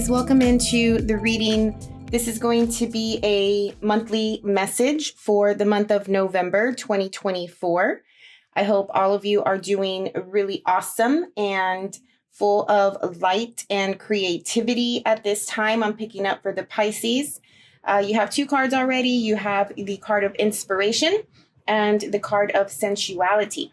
Pisces, welcome into the reading. This is going to be a monthly message for the month of November 2024. I hope all of you are doing really awesome and full of light and creativity at this time. I'm picking up for the Pisces. You have two cards already. You have the card of inspiration and the card of sensuality.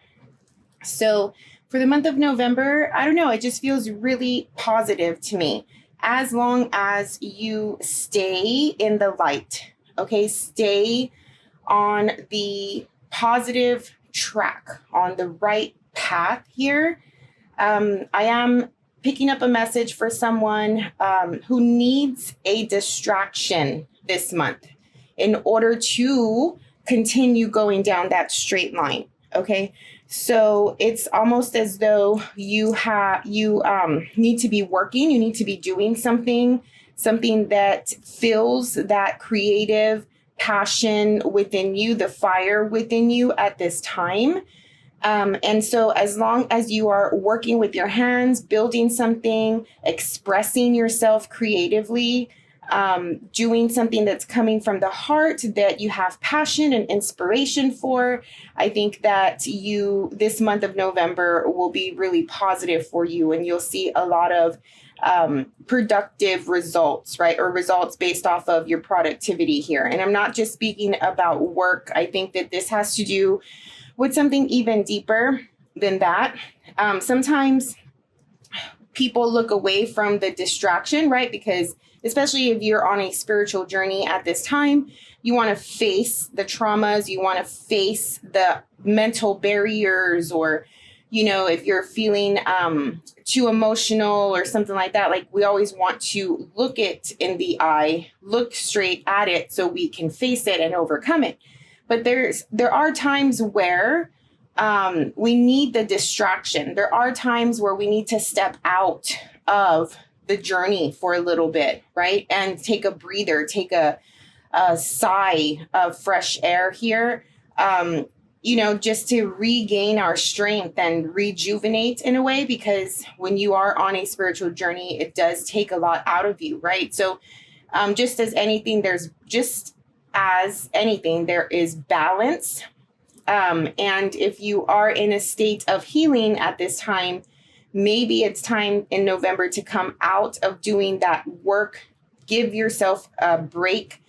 So for the month of November, I don't know, it just feels really positive to me. As long as you stay in the light, okay? Stay on the positive track, on the right path here. I am picking up a message for someone who needs a distraction this month in order to continue going down that straight line, okay? So it's almost as though you need to be working, you need to be doing something that fills that creative passion within you, the fire within you at this time. And so as long as you are working with your hands, building something, expressing yourself creatively, doing something that's coming from the heart that you have passion and inspiration for, I think that this month of November will be really positive for you, and you'll see a lot of productive results, right? Or results based off of your productivity here. And I'm not just speaking about work. I think that this has to do with something even deeper than that. Sometimes people look away from the distraction, right? Because especially if you're on a spiritual journey at this time, you want to face the traumas, you want to face the mental barriers, or, you know, if you're feeling too emotional or something like that, like we always want to look it in the eye, look straight at it so we can face it and overcome it. But there are times where we need the distraction. There are times where we need to step out of the journey for a little bit, right? And take a breather, take a sigh of fresh air here, just to regain our strength and rejuvenate in a way, because when you are on a spiritual journey, it does take a lot out of you, right? So just as anything, there is balance. And if you are in a state of healing at this time, maybe it's time in November to come out of doing that work, give yourself a break,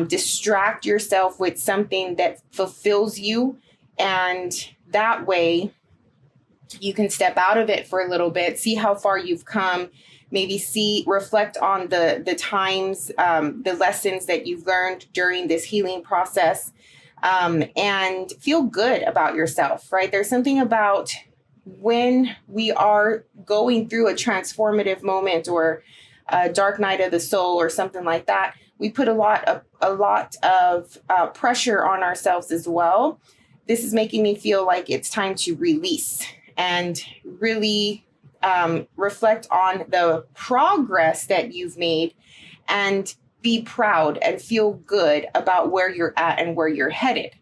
distract yourself with something that fulfills you. And that way you can step out of it for a little bit, see how far you've come, maybe reflect on the times, the lessons that you've learned during this healing process, and feel good about yourself, right? There's something about when we are going through a transformative moment or a dark night of the soul or something like that, we put a lot of pressure on ourselves as well. This is making me feel like it's time to release and really reflect on the progress that you've made and be proud and feel good about where you're at and where you're headed.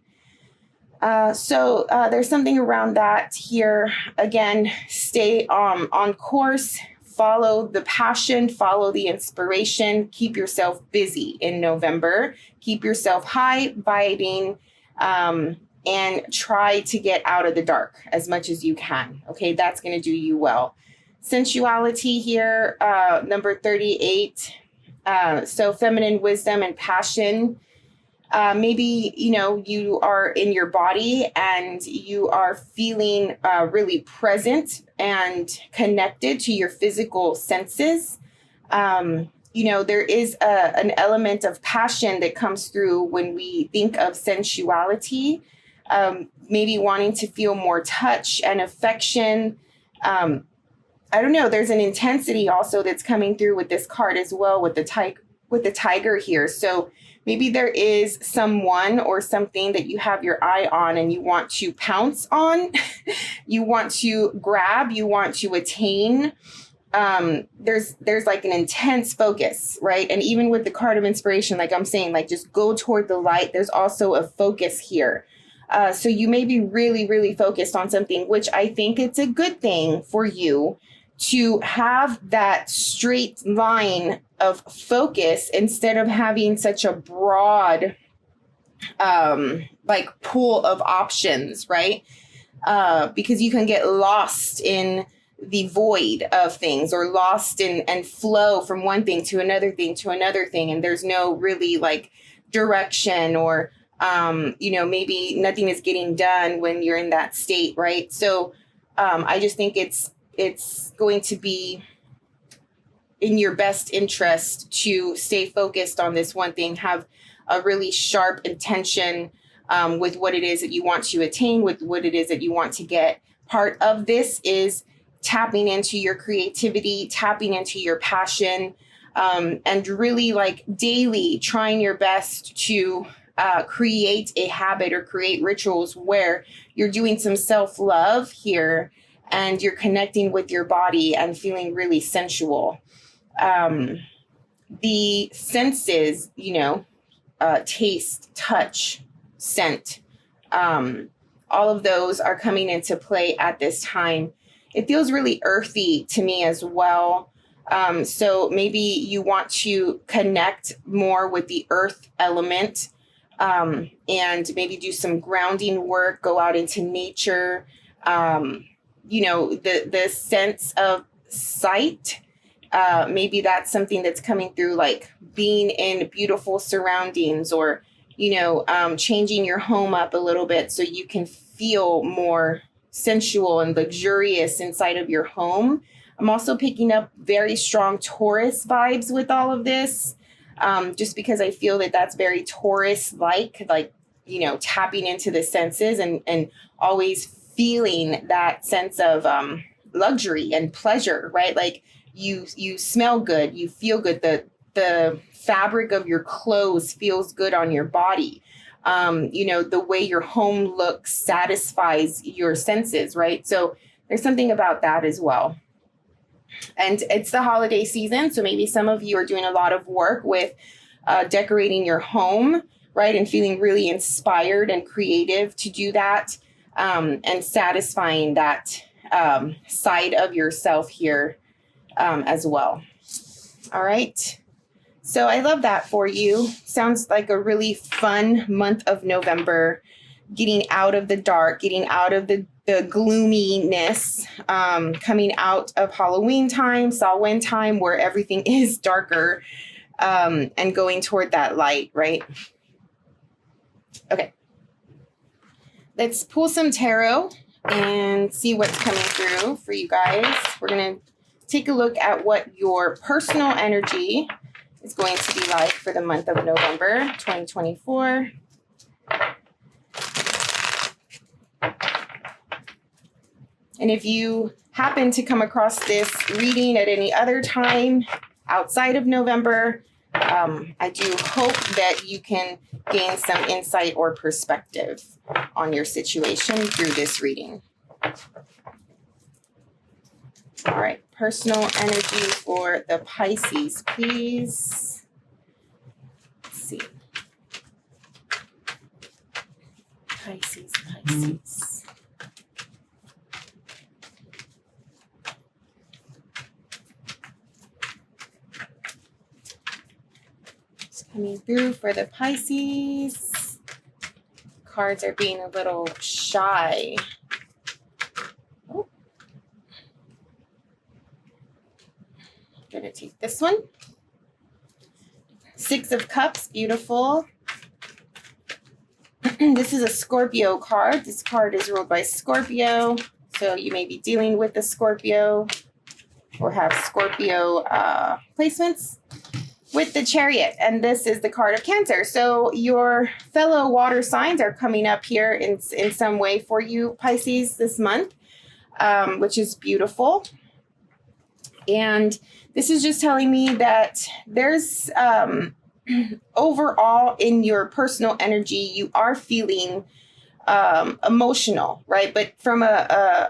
So there's something around that here. Again, stay on course, follow the passion, follow the inspiration, keep yourself busy in November, keep yourself high vibing, and try to get out of the dark as much as you can. Okay, that's going to do you well. Sensuality here, number 38. So feminine wisdom and passion. Maybe, you are in your body and you are feeling really present and connected to your physical senses. There is an element of passion that comes through when we think of sensuality, maybe wanting to feel more touch and affection. I don't know, there's an intensity also that's coming through with this card as well, with the tiger here. So maybe there is someone or something that you have your eye on and you want to pounce on, you want to grab, you want to attain. There's like an intense focus, right? And even with the card of inspiration, like I'm saying, like just go toward the light. There's also a focus here. So you may be really, really focused on something, which I think it's a good thing for you to have that straight line of focus instead of having such a broad like pool of options, right? Because you can get lost in the void of things, or lost in and flow from one thing to another thing to another thing. And there's no really like direction, or, maybe nothing is getting done when you're in that state. Right. So I just think it's going to be in your best interest to stay focused on this one thing, have a really sharp intention with what it is that you want to attain, with what it is that you want to get. Part of this is tapping into your creativity, tapping into your passion, and really like daily trying your best to create a habit or create rituals where you're doing some self-love here and you're connecting with your body and feeling really sensual. The senses, taste, touch, scent, all of those are coming into play at this time. It feels really earthy to me as well. So maybe you want to connect more with the earth element, and maybe do some grounding work, go out into nature. The sense of sight, maybe that's something that's coming through, like being in beautiful surroundings, or, changing your home up a little bit so you can feel more sensual and luxurious inside of your home. I'm also picking up very strong Taurus vibes with all of this, just because I feel that that's very Taurus-like, tapping into the senses and always feeling that sense of luxury and pleasure, right? Like you smell good, you feel good, the fabric of your clothes feels good on your body. The way your home looks satisfies your senses, right? So there's something about that as well. And it's the holiday season, so maybe some of you are doing a lot of work with decorating your home, right? And feeling really inspired and creative to do that, and satisfying that side of yourself here as well. All right. So I love that for you. Sounds like a really fun month of November, getting out of the dark, getting out of the gloominess, coming out of Halloween time, Samhain time, where everything is darker, and going toward that light, right? Okay. Let's pull some tarot and see what's coming through for you guys. We're going to take a look at what your personal energy is going to be like for the month of November 2024. And if you happen to come across this reading at any other time outside of November, I do hope that you can gain some insight or perspective on your situation through this reading. All right, personal energy for the Pisces, please. Let's see. Pisces. It's coming through for the Pisces. Cards are being a little shy. I'm going to take this one. Six of Cups, beautiful. This is a Scorpio card. This card is ruled by Scorpio. So you may be dealing with the Scorpio or have Scorpio placements with the Chariot. And this is the card of Cancer. So your fellow water signs are coming up here in some way for you, Pisces, this month, which is beautiful. And this is just telling me that there's overall in your personal energy, you are feeling emotional, right? But from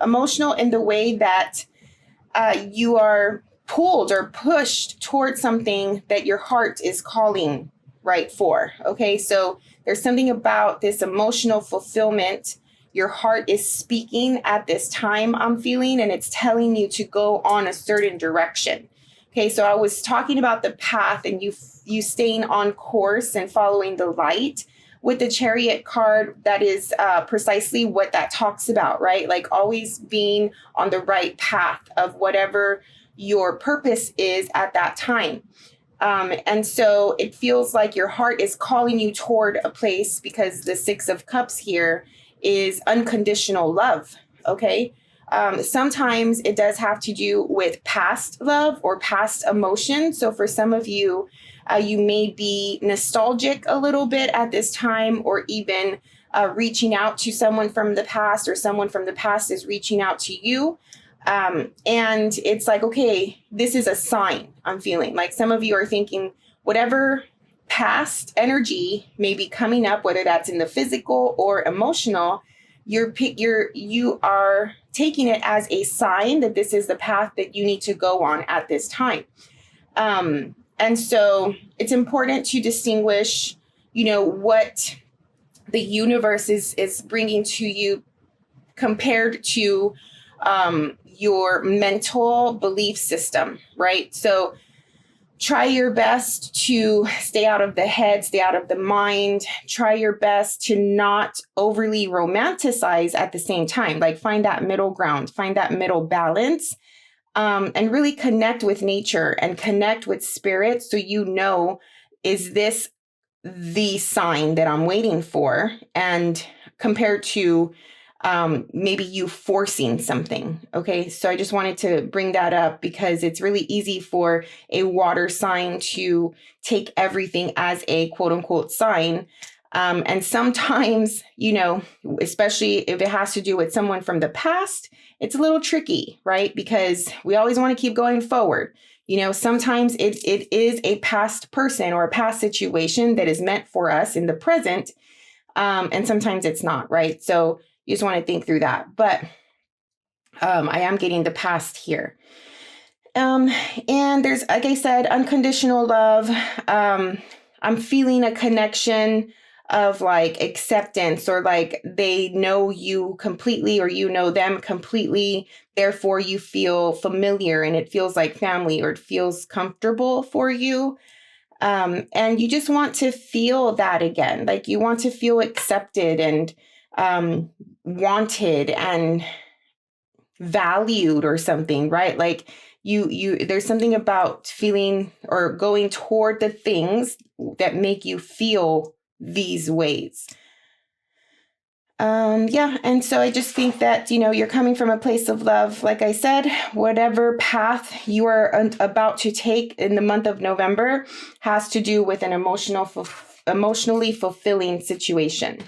emotional in the way that you are pulled or pushed towards something that your heart is calling right for. Okay, so there's something about this emotional fulfillment your heart is speaking at this time, I'm feeling, and it's telling you to go on a certain direction. Okay, so I was talking about the path and you staying on course and following the light. With the Chariot card, that is precisely what that talks about, right? Like always being on the right path of whatever your purpose is at that time. And so it feels like your heart is calling you toward a place, because the Six of Cups here is unconditional love. Okay. Sometimes it does have to do with past love or past emotion. So for some of you, you may be nostalgic a little bit at this time, or even reaching out to someone from the past, or someone from the past is reaching out to you. And it's like, okay, this is a sign. I'm feeling like some of you are thinking whatever past energy may be coming up, whether that's in the physical or emotional, you are taking it as a sign that this is the path that you need to go on at this time. And so it's important to distinguish, what the universe is bringing to you compared to your mental belief system, right? So try your best to stay out of the head, stay out of the mind. Try your best to not overly romanticize at the same time. Like find that middle ground, find that middle balance, and really connect with nature and connect with spirit. So is this the sign that I'm waiting for? And compared to maybe you forcing something. Okay. So I just wanted to bring that up because it's really easy for a water sign to take everything as a quote unquote sign. And sometimes, especially if it has to do with someone from the past, it's a little tricky, right? Because we always want to keep going forward. Sometimes it is a past person or a past situation that is meant for us in the present. And sometimes it's not, right? So you just want to think through that. But I am getting the past here. And there's, like I said, unconditional love. I'm feeling a connection of like acceptance, or like they know you completely or you know them completely. Therefore, you feel familiar and it feels like family, or it feels comfortable for you. And you just want to feel that again. Like you want to feel accepted and wanted and valued or something, right? Like there's something about feeling or going toward the things that make you feel these ways. And so I just think that, you're coming from a place of love. Like I said, whatever path you are about to take in the month of November has to do with an emotionally fulfilling situation.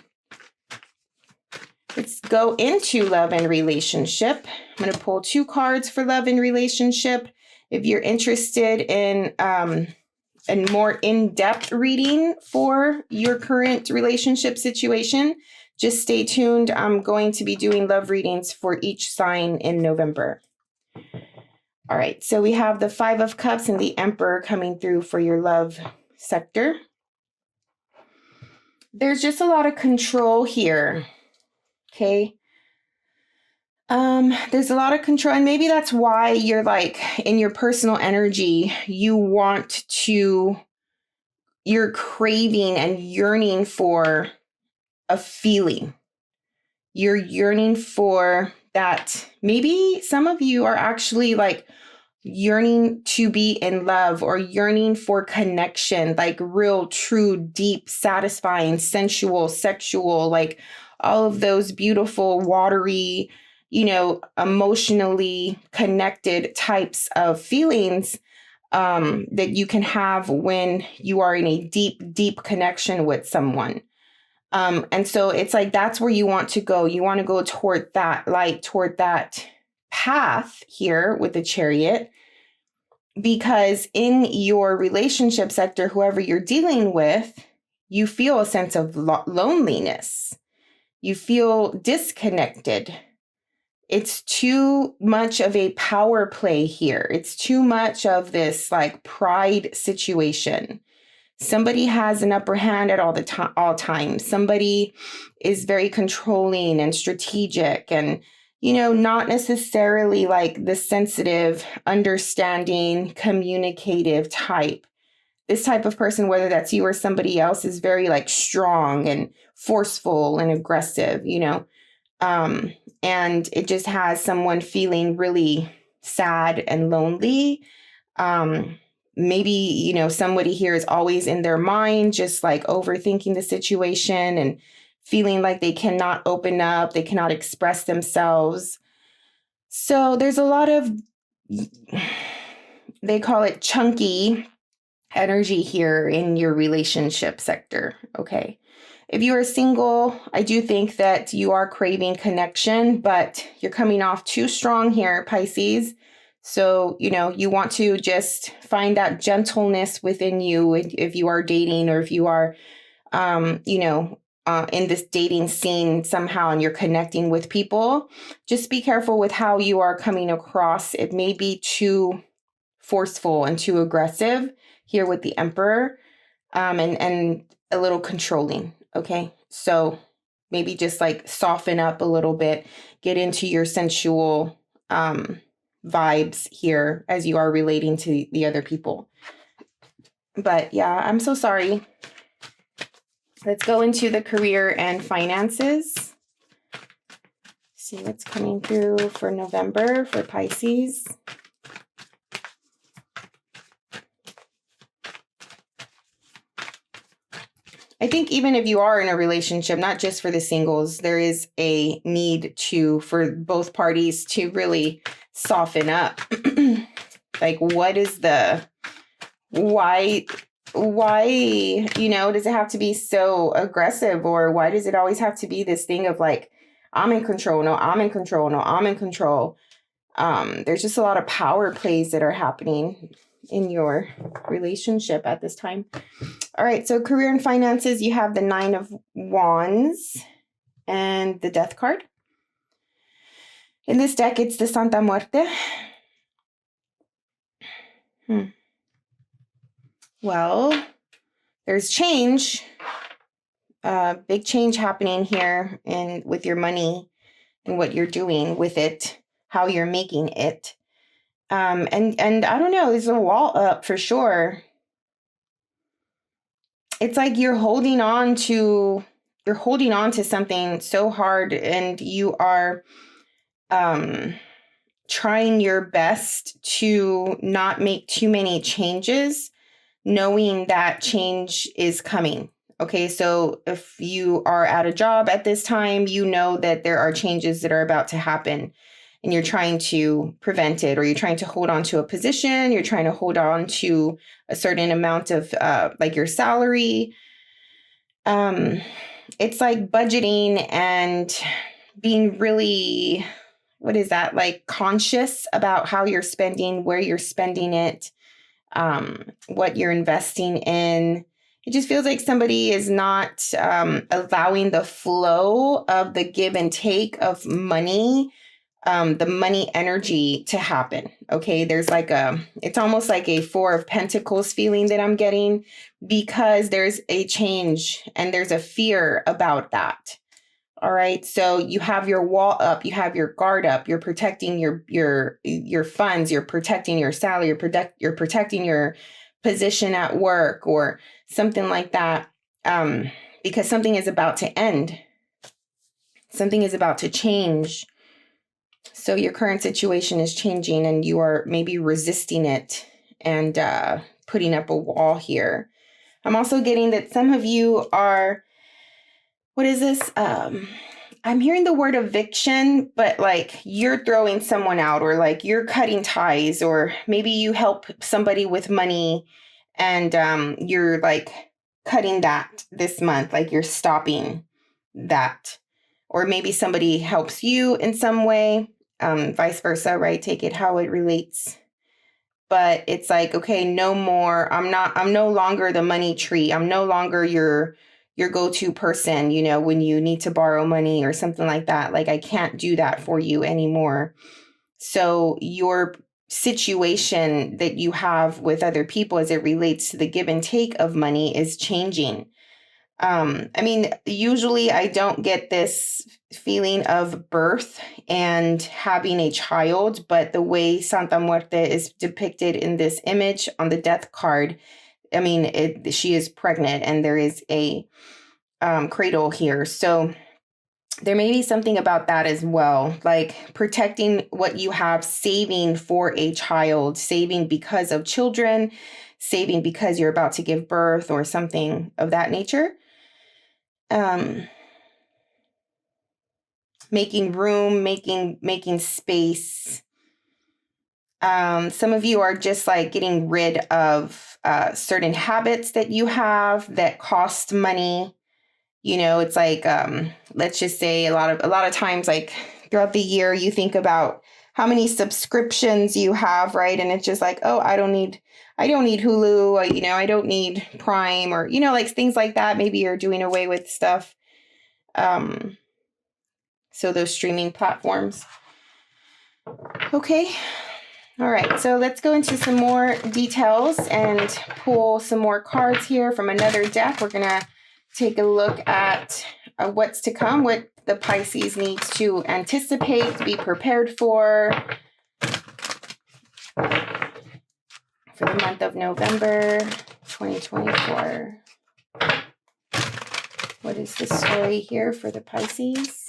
Let's go into love and relationship. I'm going to pull 2 cards for love and relationship. If you're interested in a more in-depth reading for your current relationship situation, just stay tuned. I'm going to be doing love readings for each sign in November. All right, so we have the 5 of Cups and the Emperor coming through for your love sector. There's just a lot of control here. Okay. There's a lot of control, and maybe that's why you're like in your personal energy, you're craving and yearning for a feeling. You're yearning for that. Maybe some of you are actually like yearning to be in love, or yearning for connection, like real, true, deep, satisfying, sensual, sexual, like all of those beautiful, watery, emotionally connected types of feelings that you can have when you are in a deep, deep connection with someone. And so it's like, that's where you want to go. You want to go toward that light, toward that path here with the Chariot, because in your relationship sector, whoever you're dealing with, you feel a sense of loneliness. You feel disconnected. It's too much of a power play here. It's too much of this like pride situation. somebody has an upper hand at all times. Somebody is very controlling and strategic and, not necessarily like the sensitive, understanding, communicative type. This type of person, whether that's you or somebody else, is very like strong and forceful and aggressive, and it just has someone feeling really sad and lonely. Maybe, somebody here is always in their mind, just like overthinking the situation and feeling like they cannot open up, they cannot express themselves. So there's a lot of, they call it chunky energy here in your relationship sector. Okay. If you are single, I do think that you are craving connection, but you're coming off too strong here, Pisces. So, you want to just find that gentleness within you if you are dating, or if you are, in this dating scene somehow and you're connecting with people. Just be careful with how you are coming across. It may be too forceful and too aggressive here with the Emperor, and a little controlling. Okay. So maybe just like soften up a little bit, get into your sensual, vibes here as you are relating to the other people. But yeah, I'm so sorry. Let's go into the career and finances. See what's coming through for November for Pisces. I think even if you are in a relationship, not just for the singles, there is a need for both parties to really soften up. Like, what is why, does it have to be so aggressive? Or why does it always have to be this thing of like, I'm in control. No, I'm in control. No, I'm in control. There's just a lot of power plays that are happening in your relationship at this time. All right, so career and finances, you have the 9 of Wands and the Death card. In this deck, it's the Santa Muerte. Well, there's change, big change happening here with your money and what you're doing with it, how you're making it. And I don't know, there's a wall up for sure. It's like you're holding on to something so hard, and you are trying your best to not make too many changes, knowing that change is coming. Okay, so if you are at a job at this time, you know that there are changes that are about to happen, and you're trying to prevent it, or you're trying to hold on to a position, you're trying to hold on to a certain amount of like your salary. It's like budgeting and being really, what is that? Like conscious about how you're spending, where you're spending it, what you're investing in. It just feels like somebody is not allowing the flow of the give and take of money, the money energy to happen. Okay, there's like it's almost like a 4 of Pentacles feeling that I'm getting, because there's a change and there's a fear about that. All right, so you have your wall up, you have your guard up, you're protecting your funds, you're protecting your salary, you're protecting your position at work or something like that, because something is about to end, something is about to change. So your current situation is changing, and you are maybe resisting it and putting up a wall here. I'm also getting that some of you are, what is this? I'm hearing the word eviction, but like you're throwing someone out, or like you're cutting ties, or maybe you help somebody with money and you're like cutting that this month, like you're stopping that. Or maybe somebody helps you in some way, vice versa, right? Take it how it relates. But it's like, okay, no more. I'm no longer the money tree. I'm no longer your go-to person, when you need to borrow money or something like that. Like, I can't do that for you anymore. So you're situation that you have with other people as it relates to the give and take of money is changing. I mean, usually I don't get this feeling of birth and having a child, but the way Santa Muerte is depicted in this image on the death card, I mean, she is pregnant and there is a cradle here. So there may be something about that as well, like protecting what you have, saving for a child, saving because of children, saving because you're about to give birth or something of that nature. Making room, making space. Some of you are just like getting rid of certain habits that you have that cost money. You know, it's like, let's just say a lot of times, like throughout the year, you think about how many subscriptions you have, right? And it's just like, oh, I don't need Hulu, I don't need Prime, or, like things like that. Maybe you're doing away with stuff. So those streaming platforms. Okay. All right. So let's go into some more details and pull some more cards here from another deck. We're going to take a look at what's to come, what the Pisces needs to anticipate, be prepared for the month of November 2024. What is the story here for the Pisces?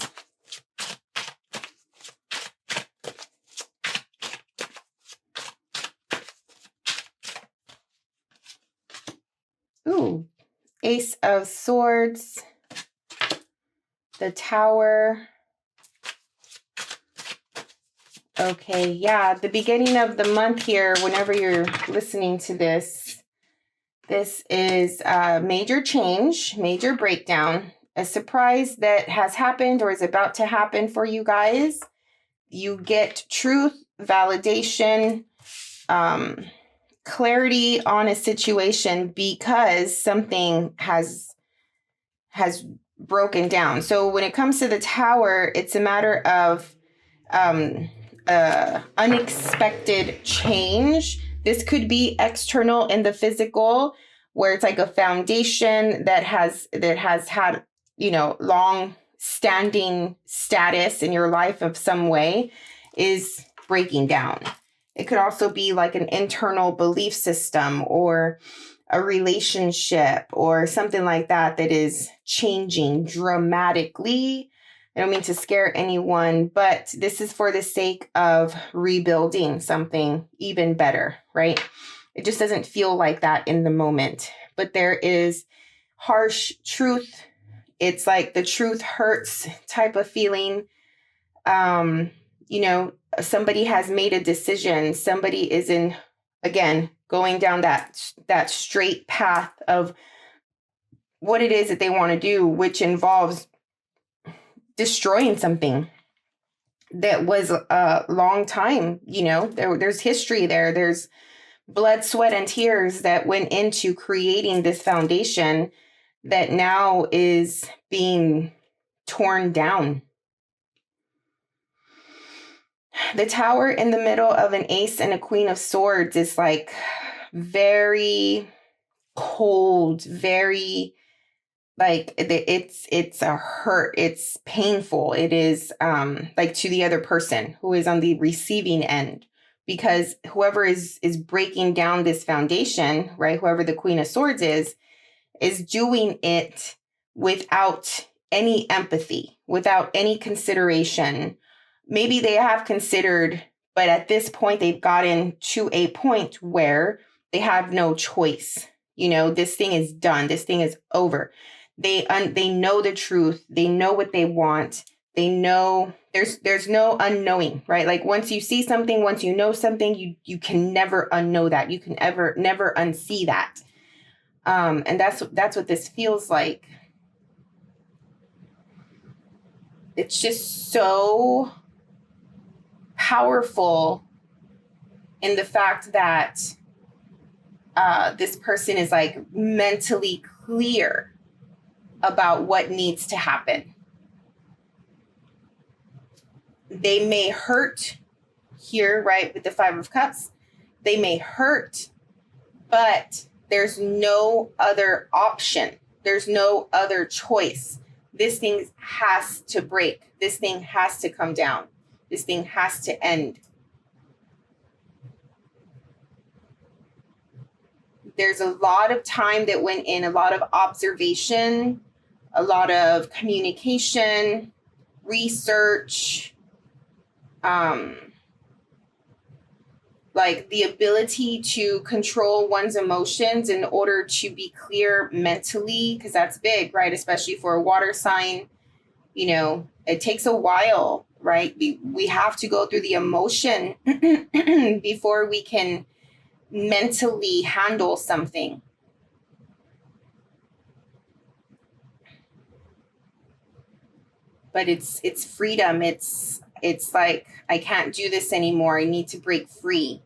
Ooh, Ace of Swords, the Tower. Okay, yeah, the beginning of the month here, whenever you're listening to this, this is a major change, major breakdown, a surprise that has happened or is about to happen for you guys. You get truth, validation, clarity on a situation because something has broken down. So when it comes to the Tower, it's a matter of unexpected change. This could be external in the physical, where it's like a foundation that has had, long standing status in your life of some way is breaking down. It could also be like an internal belief system or a relationship or something like that is changing dramatically. I don't mean to scare anyone, but this is for the sake of rebuilding something even better, right? It just doesn't feel like that in the moment, but there is harsh truth. It's like the truth hurts type of feeling. Somebody has made a decision. Somebody is going down that straight path of what it is that they want to do, which involves destroying something that was a long time. There's history there. There's blood, sweat, and tears that went into creating this foundation that now is being torn down. The Tower in the middle of an Ace and a Queen of Swords is like very cold, very like it's a hurt. It's painful. It is like to the other person who is on the receiving end, because whoever is breaking down this foundation, right? Whoever the Queen of Swords is doing it without any empathy, without any consideration. Maybe they have considered, but at this point, they've gotten to a point where they have no choice. This thing is done. This thing is over. They know the truth. They know what they want. They know there's no unknowing, right? Like once you see something, once you know something, you can never unknow that. You can never unsee that. And that's what this feels like. It's just so powerful in the fact that this person is like mentally clear about what needs to happen. They may hurt here, right, with the Five of Cups. They may hurt, but there's no other option. There's no other choice. This thing has to break. This thing has to come down. This thing has to end. There's a lot of time that went in, a lot of observation, a lot of communication, research, like the ability to control one's emotions in order to be clear mentally, because that's big, right? Especially for a water sign, you know, it takes a while, right? We have to go through the emotion before we can mentally handle something. But it's freedom. It's like, I can't do this anymore. I need to break free.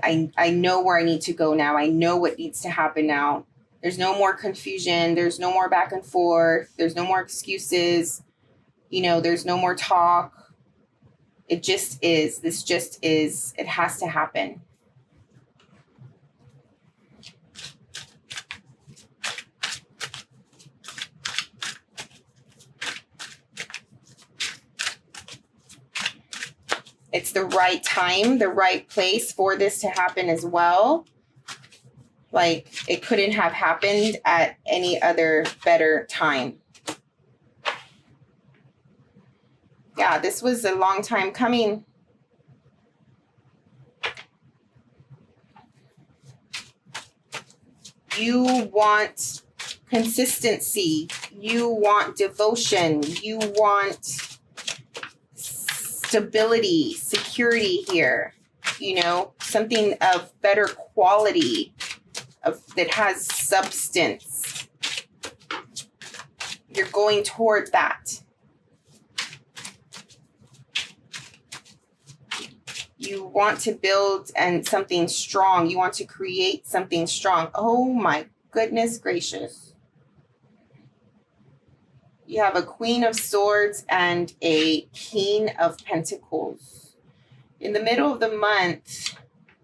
I know where I need to go now. I know what needs to happen now. There's no more confusion. There's no more back and forth. There's no more excuses. You know, there's no more talk. It just is. This just is. It has to happen. It's the right time, the right place for this to happen as well. Like, it couldn't have happened at any other better time. Yeah, this was a long time coming. You want consistency. You want devotion. You want stability, security here. You know, something of better quality, that has substance. You're going toward that. You want to build something strong. You want to create something strong. Oh my goodness gracious. You have a Queen of Swords and a King of Pentacles. In the middle of the month,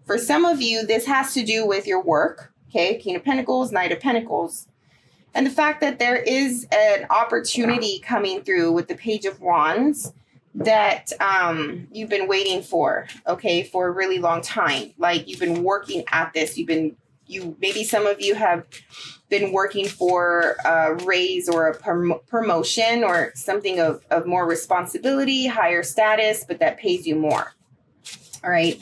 for some of you, this has to do with your work. Okay, King of Pentacles, Knight of Pentacles. And the fact that there is an opportunity coming through with the Page of Wands that you've been waiting for, okay, for a really long time. Like, you've been working at this. Maybe some of you have been working for a raise or a promotion or something of more responsibility, higher status, but that pays you more. All right.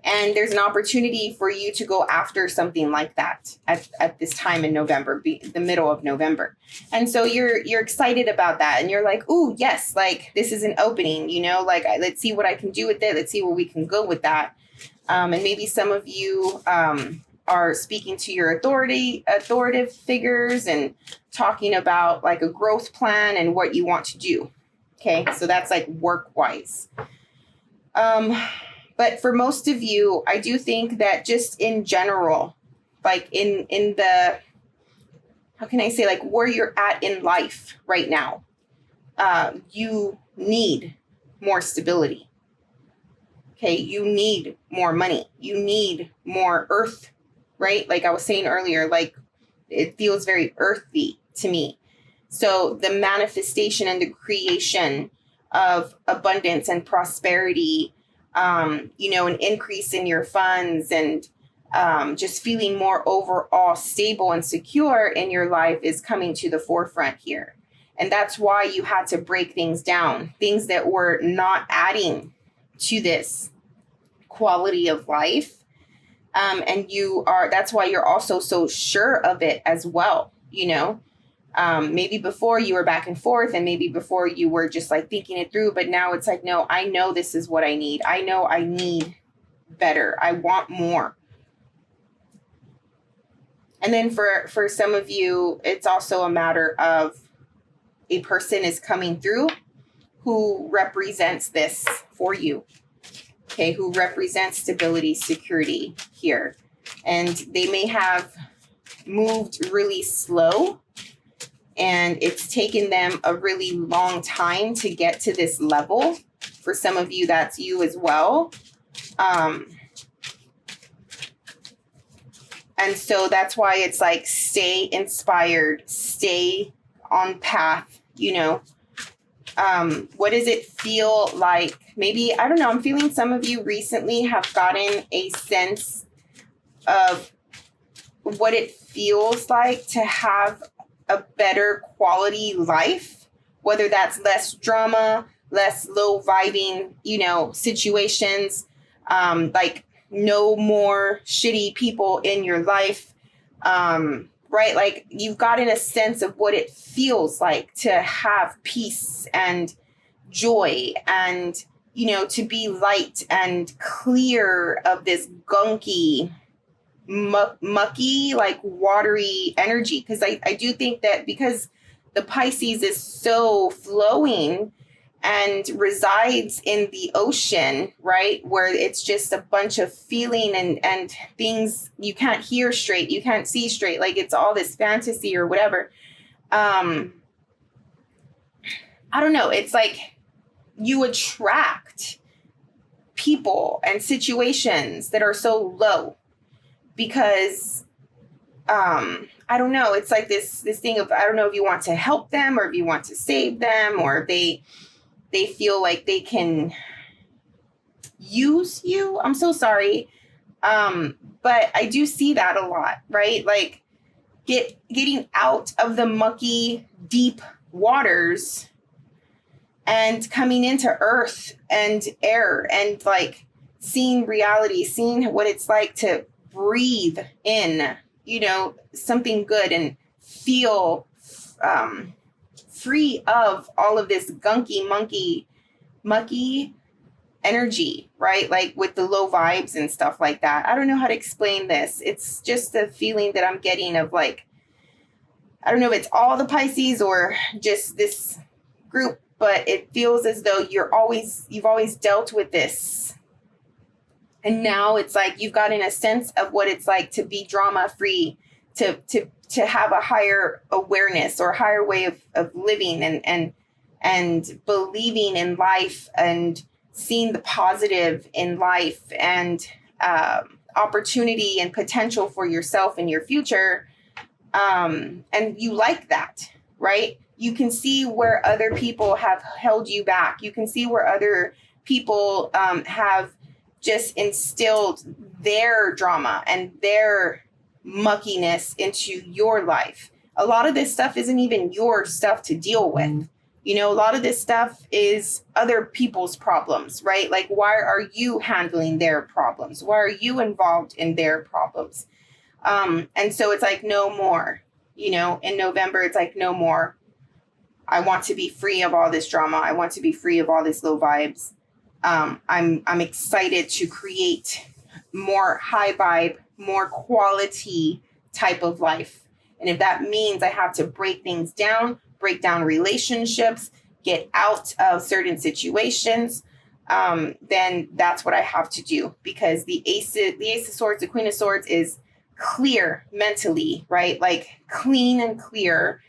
And there's an opportunity for you to go after something like that at this time in November, the middle of November. And so you're excited about that. And you're like, ooh, yes, like, this is an opening, you know, like, let's see what I can do with it. Let's see where we can go with that. And maybe some of you are speaking to your authoritative figures and talking about like a growth plan and what you want to do. Okay, so that's like work-wise. But for most of you, I do think that just in general, like in the, how can I say, like where you're at in life right now, you need more stability. Okay, you need more money. You need more earth, right? Like I was saying earlier, like it feels very earthy to me. So the manifestation and the creation of abundance and prosperity, you know, an increase in your funds and just feeling more overall stable and secure in your life is coming to the forefront here. And that's why you had to break things down, things that were not adding to this quality of life. And that's why you're also so sure of it as well, you know. Maybe before you were back and forth, and maybe before you were just like thinking it through, but now it's like, no, I know this is what I need. I know I need better. I want more. And then for some of you, it's also a matter of a person is coming through who represents this for you. Okay, who represents stability, security here. And they may have moved really slow, and it's taken them a really long time to get to this level. for some of you, that's you as well. And so that's why it's like, stay inspired, stay on path, you know. What does it feel like? Maybe, I don't know, I'm feeling some of you recently have gotten a sense of what it feels like to have a better quality life, whether that's less drama, less low vibing, you know, situations, like no more shitty people in your life, right? Like, you've gotten a sense of what it feels like to have peace and joy and, you know, to be light and clear of this gunky, mucky, like watery energy. Because I do think that because the Pisces is so flowing and resides in the ocean, right, where it's just a bunch of feeling and things you can't hear straight, you can't see straight, like it's all this fantasy or whatever. I don't know, it's like you attract people and situations that are so low because I don't know, it's like this thing of, I don't know if you want to help them or if you want to save them, or if they feel like they can use you. I'm so sorry. But I do see that a lot, right? Like getting out of the mucky, deep waters and coming into earth and air and like seeing reality, seeing what it's like to breathe in, you know, something good and feel free of all of this gunky, mucky energy, right? Like with the low vibes and stuff like that. I don't know how to explain this. It's just the feeling that I'm getting of like, I don't know if it's all the Pisces or just this group, but it feels as though you've always dealt with this. And now it's like you've gotten a sense of what it's like to be drama free, to have a higher awareness or higher way of living and believing in life and seeing the positive in life and opportunity and potential for yourself and your future. And you like that, right? You can see where other people have held you back. You can see where other people have just instilled their drama and their muckiness into your life. A lot of this stuff isn't even your stuff to deal with. You know, a lot of this stuff is other people's problems, right? Like, why are you handling their problems? Why are you involved in their problems? And so it's like, no more, you know, in November, it's like, no more. I want to be free of all this drama. I want to be free of all this low vibes. I'm excited to create more high vibe, more quality type of life. And if that means I have to break things down, break down relationships, get out of certain situations, then that's what I have to do. Because the ace of swords, the queen of swords is clear mentally, right? Like clean and clear.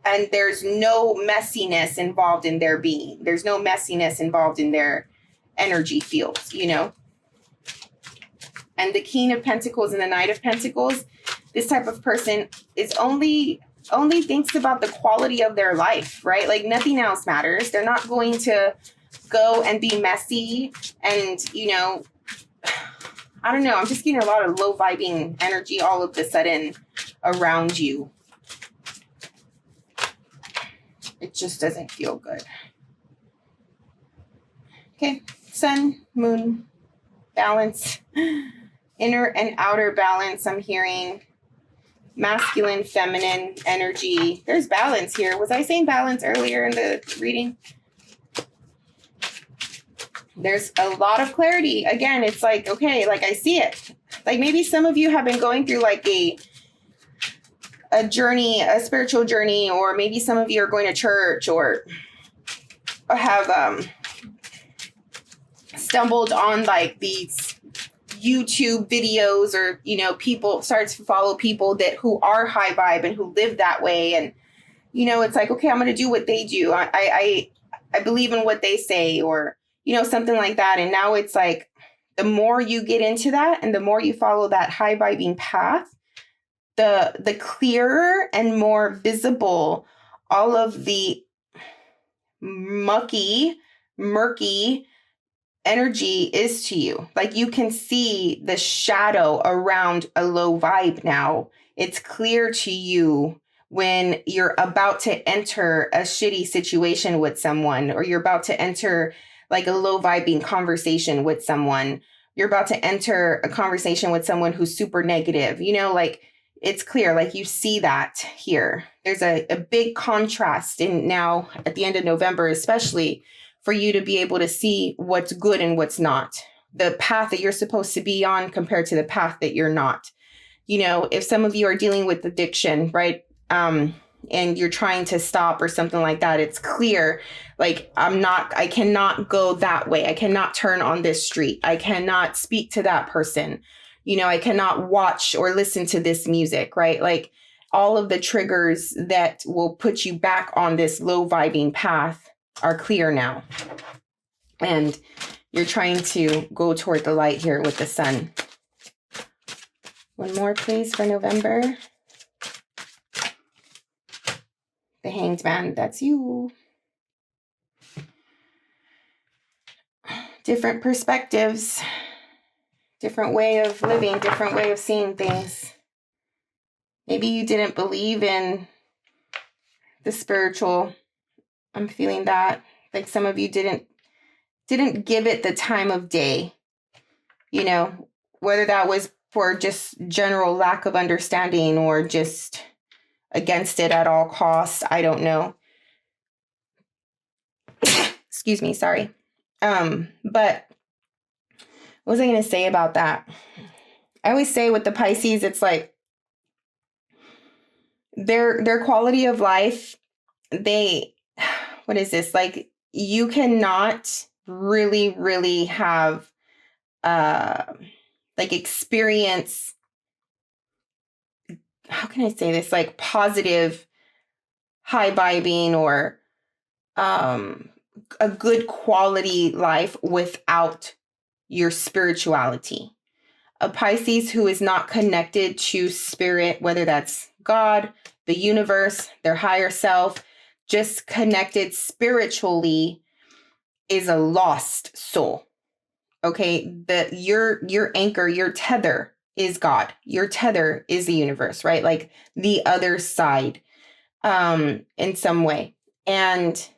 And there's no messiness involved in their being. There's no messiness involved in their energy fields, you know? And the King of Pentacles and the Knight of Pentacles, this type of person is only thinks about the quality of their life, right? Like nothing else matters. They're not going to go and be messy and, you know, I don't know. I'm just getting a lot of low vibing energy all of a sudden around you. It just doesn't feel good. Okay. Sun, moon, balance, inner and outer balance. I'm hearing masculine, feminine energy. There's balance here. Was I saying balance earlier in the reading? There's a lot of clarity. Again, it's like, okay, like I see it. Like maybe some of you have been going through like a journey, a spiritual journey, or maybe some of you are going to church or have stumbled on like these YouTube videos, or, you know, people start to follow people who are high vibe and who live that way. And, you know, it's like, okay, I'm going to do what they do. I I believe in what they say, or, something like that. And now it's like, the more you get into that and the more you follow that high vibing path, the clearer and more visible all of the murky energy is to you. Like, you can see the shadow around a low vibe now. It's clear to you when you're about to enter a shitty situation with someone, or you're about to enter like a low vibing conversation with someone. You're about to enter a conversation with someone who's super negative, like, it's clear, like, you see that here. There's a big contrast in now at the end of November, especially for you to be able to see what's good and what's not, the path that you're supposed to be on compared to the path that you're not. If some of you are dealing with addiction, right? And you're trying to stop or something like that, it's clear, like, I cannot go that way. I cannot turn on this street. I cannot speak to that person. I cannot watch or listen to this music, right? Like, all of the triggers that will put you back on this low vibing path are clear now. And you're trying to go toward the light here with the sun. One more, please, for November. The Hanged Man, that's you. Different perspectives, different way of living, different way of seeing things. Maybe you didn't believe in the spiritual. I'm feeling that. Like, some of you didn't give it the time of day. Whether that was for just general lack of understanding or just against it at all costs, I don't know. Excuse me, sorry. But what was I going to say about that? I always say with the Pisces, it's like their quality of life, what is this? Like, you cannot really have like experience, how can I say this, like positive high vibing or a good quality life without your spirituality. A Pisces who is not connected to spirit, whether that's God, the universe, their higher self, just connected spiritually, is a lost soul. Okay, your anchor, your tether is God. Your tether is the universe, right? Like the other side, in some way. And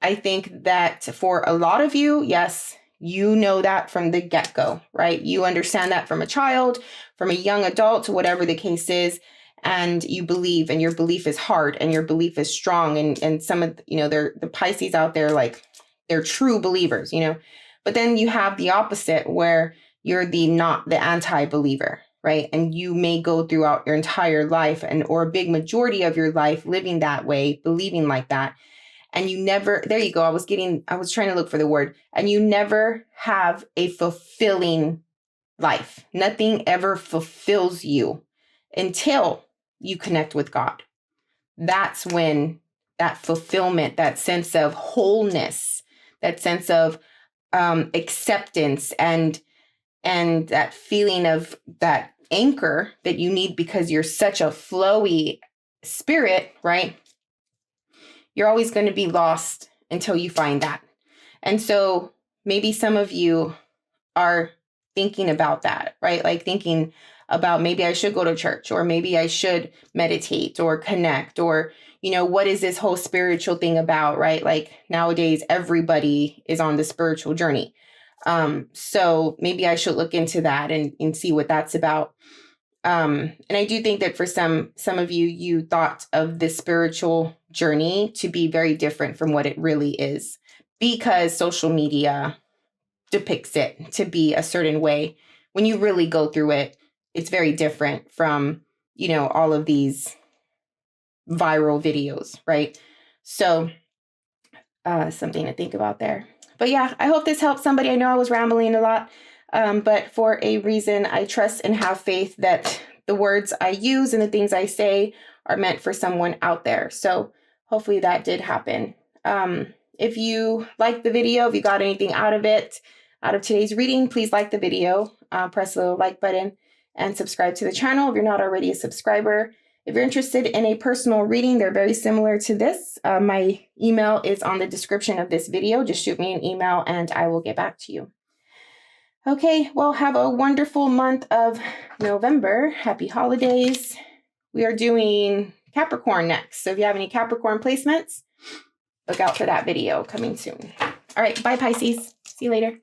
I think that for a lot of you, yes, you know that from the get-go, right? You understand that from a child, from a young adult, whatever the case is, and you believe, and your belief is hard, and your belief is strong. And some of, they're the Pisces out there, like, they're true believers, But then you have the opposite, where you're not the anti-believer, right? And you may go throughout your entire life or a big majority of your life living that way, believing like that. And you never, there you go. I was trying to look for the word, and you never have a fulfilling life. Nothing ever fulfills you until you connect with God. That's when that fulfillment, that sense of wholeness, that sense of acceptance and that feeling of that anchor that you need, because you're such a flowy spirit, right? You're always going to be lost until you find that. And so maybe some of you are thinking about that, right? Like thinking about, maybe I should go to church, or maybe I should meditate or connect, or, what is this whole spiritual thing about, right? Like nowadays, everybody is on the spiritual journey. So maybe I should look into that and see what that's about. And I do think that for some of you, you thought of the spiritual journey to be very different from what it really is, because social media depicts it to be a certain way. When you really go through it, it's very different from, all of these viral videos, right? So something to think about there. But yeah, I hope this helps somebody. I know I was rambling a lot, but for a reason, I trust and have faith that the words I use and the things I say are meant for someone out there. So hopefully that did happen. If you liked the video, if you got anything out of it, out of today's reading, please like the video, press the like button, and subscribe to the channel if you're not already a subscriber. If you're interested in a personal reading, they're very similar to this. My email is on the description of this video. Just shoot me an email and I will get back to you. Okay, well, have a wonderful month of November. Happy holidays. We are doing Capricorn next. So if you have any Capricorn placements, look out for that video coming soon. All right, bye Pisces. See you later.